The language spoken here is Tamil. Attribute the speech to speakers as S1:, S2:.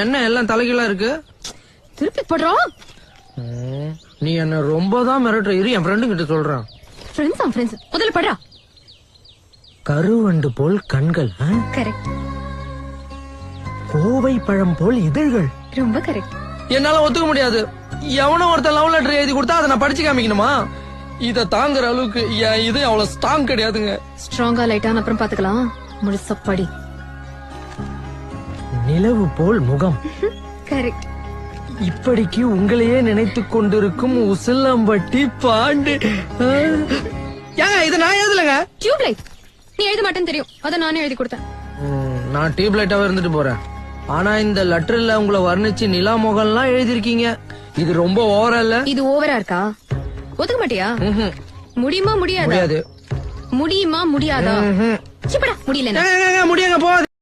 S1: என்ன எல்லாம் தலைகீழா இருக்கு?
S2: திருப்பி படுறோம்.
S1: நீ என்ன ரொம்ப தான் மிரட்டுற. இரு என் ஃப்ரெண்டு கிட்ட சொல்றான்.
S2: ஃப்ரெண்ட்ஸ் முதல்ல படுறா.
S1: கருவண்டு போல் கண்கள்,
S2: கரெக்ட்.
S1: கோவை பழம் போல் இதழ்கள்.
S2: ரொம்ப கரெக்ட்.
S1: என்னால ஒத்துக்க முடியாது. எவனோ ஒருத்தர் லவ் லெட்டர் எழுதி கொடுத்தா அதை நான் படிச்சு காமிக்கணுமா? இத தாங்குற அளவுக்கு இது அவ்வளவு ஸ்ட்ராங் கிடையாதுங்க.
S2: ஸ்ட்ராங்கா லைட்டான அப்புறம் பாத்துக்கலாம். முழுசா படி.
S1: நிலவு போல் முகம்.
S2: கரெக்ட்.
S1: இப்படிக்கு உங்களையே நினைத்துக் கொண்டிருக்கும் உசிலம்பட்டி பாண்டு. ஏங்க இது நான் எழுதலங்க.
S2: டியூப்லைட். நீ எழுத மாட்டேன்னு தெரியும், அத நானே எழுதி கொடுத்தேன்.
S1: நான் டியூப்லைட்டாவே இருந்துட்டு போறேன். ஆனா இந்த லெட்டர்ல உங்களை வர்ணிச்சு நிலா முகம்லாம் எழுதிருக்கீங்க. இது ரொம்ப ஓவரா இல்ல?
S2: இது ஓவரா இருக்கா? ஒத்துக்க மாட்டியா? முடியுமா முடியாதா?
S1: முடியாது.
S2: முடியுமா முடியாதா? சிப்படா முடியல.
S1: முடியுங்க போகாது.